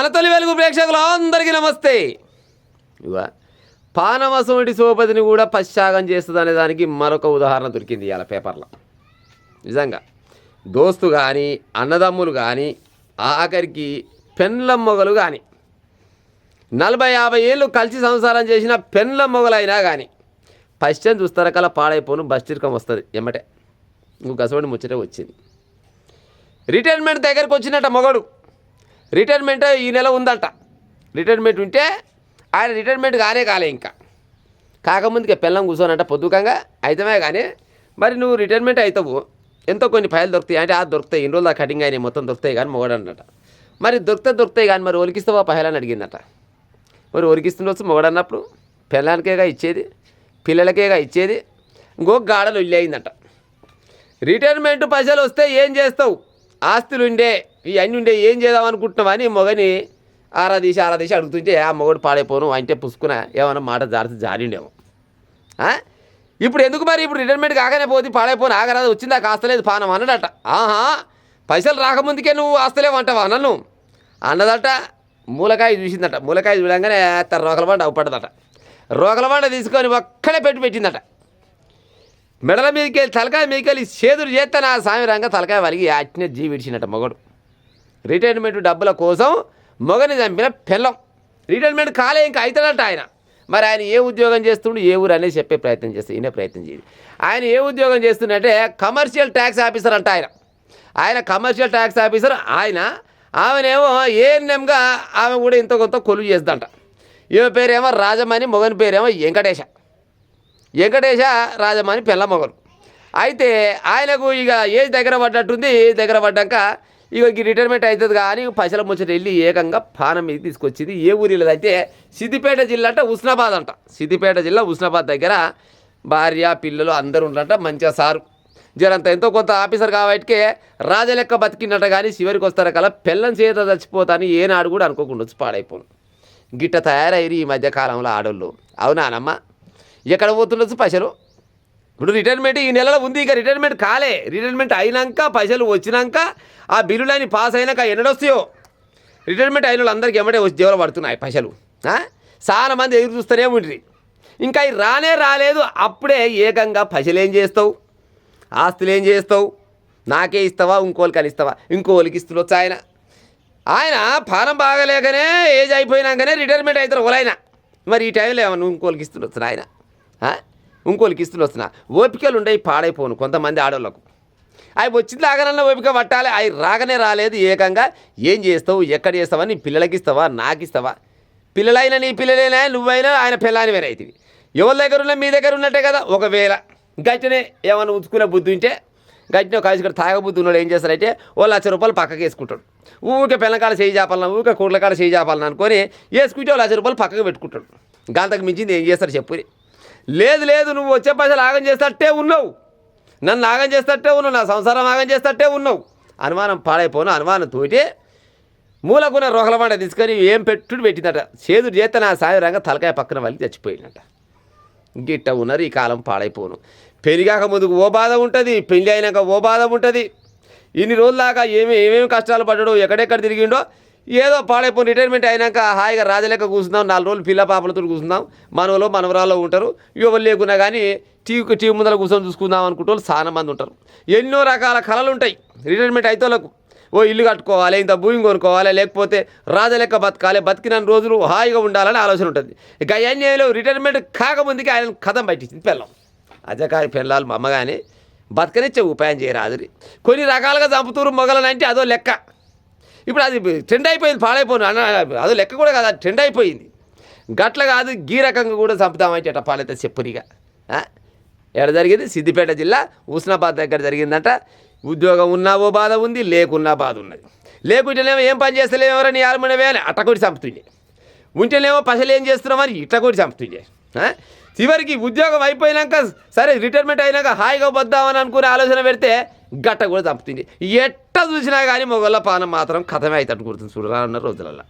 మన తొలి వెలుగు ప్రేక్షకులు అందరికీ నమస్తే. ఇవ పానమసోటి సోపతిని కూడా పశ్చాగం చేస్తుంది అనే దానికి మరొక ఉదాహరణ దొరికింది ఇవాళ పేపర్లో. నిజంగా దోస్తు కానీ అన్నదమ్ములు కానీ ఆఖరికి పెండ్లం మొగలు కానీ 40-50 ఏళ్ళు కలిసి సంసారం చేసిన పెండ్లం మొగలైనా కానీ పశ్చం చూస్తారకల్లా పాడైపోను బస్టిరకం వస్తుంది ఎమ్మటే. ఇంకొక కసోడి ముచ్చటే వచ్చింది. రిటైర్మెంట్ దగ్గరికి వచ్చినట్ట మొగడు. రిటైర్మెంట్ ఈ నెల ఉందంట. రిటైర్మెంట్ ఉంటే ఆయన రిటైర్మెంట్ కాలే ఇంకా కాకముందుకే పెళ్ళం కూర్చోనంట పొద్దుకంగా అయితమే. కానీ మరి నువ్వు రిటైర్మెంట్ అవుతావు, ఎంతో కొన్ని ఫైల్ దొరుకుతాయి అంటే దొరుకుతాయి, ఇన్ని రోజులు కటింగ్ అయినాయి మొత్తం దొరుకుతాయి కానీ మొగడు అన్నట. మరి దొరుకుతాయి కానీ మరి ఒలికిస్తావా పహలని అడిగిందట. మరి ఒలికిస్తుండొచ్చు మొగడు అన్నప్పుడు పెళ్ళానికేగా ఇచ్చేది, పిల్లలకేగా ఇచ్చేది. ఇంకో గాడలు ఇల్లు అయిందట. రిటైర్మెంట్ పైసలు వస్తే ఏం చేస్తావు, ఆస్తులు ఉండే ఇవన్నీ ఉండే ఏం చేద్దాం అనుకుంటున్నావు అని మొగని ఆరాధీసి అడుగుతుంటే ఆ మొగడు పాడైపోను అంటే పుసుకున ఏమన్నా మాట జారిండేమో. ఇప్పుడు ఎందుకు మరి ఇప్పుడు రిటైర్మెంట్ కాగానే పోతే పాడైపోను ఆగరాదు వచ్చిందా కాస్తలేదు పానం అన్నడట. ఆహా పైసలు రాకముందుకే నువ్వు ఆస్తలేవు అంటావా నన్ను అన్నదట. మూలకాయ చూసిందట. మూలకాయ చూడంగానే రోకల బండ అవుపడదట. రోకల బండ తీసుకొని ఒక్కడే పెట్టిందట. మెడల మీదకి వెళ్ళి తలకాయ మీదకి వెళ్ళి చేదురు చేస్తే నా సామిరంగా తలకాయ వలిగి అట్నే జీవిడిచినట్ట మొగడు. రిటైర్మెంట్ డబ్బుల కోసం మొగని చంపిన పెళ్ళం. రిటైర్మెంట్ కాలే ఇంకా అవుతాడట ఆయన. మరి ఆయన ఏ ఉద్యోగం చేస్తుండు ఏ ఊరు అనేది చెప్పే ప్రయత్నం చేస్తే ఈయన ప్రయత్నం చేయదు. ఆయన ఏ ఉద్యోగం చేస్తుందంటే కమర్షియల్ ట్యాక్స్ ఆఫీసర్ అంట ఆయన కమర్షియల్ ట్యాక్స్ ఆఫీసర్. ఆమెనేమో ఏఎన్ఎంగా ఆమె కూడా ఇంత కొంత కొలువు చేస్తుందంట. ఈమె పేరేమో రాజమణి, మొగని పేరేమో వెంకటేశ రాజమణి పెళ్ళ మొగలు. అయితే ఆయనకు ఇక ఏజ్ దగ్గర పడ్డట్టుంది. దగ్గర పడ్డాక ఇక రిటైర్మెంట్ అవుతుంది కానీ పైసల ముచ్చట వెళ్ళి ఏకంగా పానం మీద తీసుకొచ్చింది. ఏ ఊరిలో అయితే సిద్దిపేట జిల్లా అంటే ఉస్నాబాద్ అంట. సిద్దిపేట జిల్లా ఉస్నాబాద్ దగ్గర భార్య పిల్లలు అందరూ ఉన్నట. మంచిగా సారు జరంత ఎంతో కొంత ఆఫీసర్ కాబట్టి రాజలెక్క బతికినట్ట. కానీ చివరికి వస్తారు కల పెళ్ళం చేత చచ్చిపోతాను ఏనాడు కూడా అనుకోకుండా వచ్చి పాడైపోను. గిట్ట తయారయ్యి ఈ మధ్యకాలంలో ఆడోళ్ళు. అవునానమ్మ ఎక్కడ పోతుండొచ్చు పైసలు. ఇప్పుడు రిటైర్మెంట్ ఈ నెలలో ఉంది, ఇక రిటైర్మెంట్ కాలే. రిటైర్మెంట్ అయినాక పైసలు వచ్చినాక ఆ బిల్లులని పాస్ అయినాక ఎన్నడొస్తాయో. రిటైర్మెంట్ అయిన వాళ్ళందరికీ ఎమ్మటే వచ్చి జేబులో పడుతున్నాయి పైసలు. చాలా మంది ఎదురు చూస్తూనే ఉంటుంది. ఇంకా అవి రాలేదు. అప్పుడే ఏకంగా పైసలు ఏం చేస్తావు, ఆస్తులు ఏం చేస్తావు, నాకే ఇస్తావా ఇంకోళ్ళకి అని ఇస్తావా, ఇంకోళ్ళకి ఇస్తుండొచ్చు. ఆయన పానం బాగలేకనే ఏజ్ అయిపోయినాకనే రిటైర్మెంట్ అవుతారు ఓలైనా. మరి ఈ టైంలో ఏమన్నా ఇంకోళ్ళకి ఇస్తుండొచ్చు ఆయన, ఇంకోళ్ళకి ఇస్తుండొస్తున్నా. ఓపికలు ఉండేవి పాడైపోను కొంతమంది ఆడవాళ్ళకు. అవి వచ్చింది ఆగనన్న ఓపిక పట్టాలి. అవి రాలేదు. ఏకంగా ఏం చేస్తావు, ఎక్కడ చేస్తావా, నీ పిల్లలకి ఇస్తావా, నాకు ఇస్తావా, పిల్లలైనా నీ పిల్లలైనా నువ్వైనా ఆయన పిల్లని వేరే అవుతుంది. ఎవరి దగ్గర ఉన్నా మీ దగ్గర ఉన్నట్టే కదా. ఒకవేళ గట్టినే ఏమన్నా ఉంచుకునే బుద్ధి ఉంటే గట్టిన కలిసి ఇక్కడ తాగబుద్ధి ఉన్నాడు ఏం చేస్తారంటే ₹1,00,000 పక్కకి వేసుకుంటాడు. ఊరికే పిల్లకాడ చేయి చేపాలన్నా, ఊరికే కూడల కాడ చేయి చేపాలన్నా అనుకొని వేసుకుంటే ₹1,00,000 పక్కకు పెట్టుకుంటాడు. గంతకు మించింది ఏం చేస్తారు చెప్పురి. లేదు నువ్వు వచ్చే పైసలు ఆగం చేస్తట్టే ఉన్నావు, నన్ను ఆగం చేస్తట్టే ఉన్నావు, నా సంసారం ఆగం చేస్తట్టే ఉన్నావు. అనుమానం పాడైపోను. అనుమానంతోటి మూలకున్న రోకల బండ తీసుకొని ఏం పెట్టిందట. చేదుడు చేస్తే నా సాయంగా తలకాయ పక్కన వాళ్ళకి చచ్చిపోయినట. గిట్ట ఉన్నారు ఈ కాలం పాడైపోను. పెరిగాక ముందుకు ఓ బాధ ఉంటుంది, పెళ్ళి అయినాక ఓ బాధ ఉంటుంది. ఇన్ని రోజుల దాకా ఏమేమి కష్టాలు పడ్డాడో, ఎక్కడెక్కడ తిరిగిండో. ఏదో పాడైపోయి రిటైర్మెంట్ అయినాక హాయిగా రాజలెక్క కూర్చుందాం, 4 రోజులు పిల్ల పాపలతో కూర్చుందాం, మనవలో మనవరాల్లో ఉంటారు. ఎవరు లేకున్నా కానీ టీవీ ముందర కూర్చొని చూసుకుందాం అనుకుంటే వాళ్ళు చాలా మంది ఉంటారు. ఎన్నో రకాల కళలు ఉంటాయి రిటైర్మెంట్ అయితే వాళ్ళకు. ఓ ఇల్లు కట్టుకోవాలి, ఇంత భూమి కొనుక్కోవాలి, లేకపోతే రాజలెక్క బతకాలి, బతికిన రోజులు హాయిగా ఉండాలని ఆలోచన ఉంటుంది. ఇక అవన్నీ రిటైర్మెంట్ కాకముందుకే ఆయన కథం పట్టించింది పెళ్ళం. అజకారి పెళ్ళాలు మా అమ్మగానే బతకనిచ్చే ఉపాయం చేయరాదురి. కొన్ని రకాలుగా చంపుతూరు మొగలనంటే అదో లెక్క. ఇప్పుడు అది ట్రెండ్ అయిపోయింది, పాడైపోను అదో లెక్క కూడా కాదు, అది ట్రెండ్ అయిపోయింది. గట్ల కాదు గీ రకంగా కూడా చంపుతామంటే అట్ట పాలైతే చెప్పురిగా. ఎక్కడ జరిగింది? సిద్దిపేట జిల్లా ఉస్నాబాద్ దగ్గర జరిగిందంట. ఉద్యోగం ఉన్నా ఓ బాధ ఉంది, లేకున్నా బాధ ఉన్నది. లేకుంటేనేమో ఏం పని చేస్తలేము ఎవరని ఆరుమనవే అని అట్టకొట్టి చంపుతుండే, ఉంటేనేమో పసలు ఏం చేస్తున్నామని ఇట్టకొట్టి చంపుతుండే. చివరికి ఉద్యోగం అయిపోయినాక సరే రిటైర్మెంట్ అయినాక హాయిగా వద్దామని అనుకునే ఆలోచన పెడితే గట్ట కూడా చంపుతుంది. ఎట్ట చూసినా కానీ మొగళ్ళ పానం మాత్రం కథమే అవుతాడు గుర్తుంది చూడరా అన్న రోజులలో.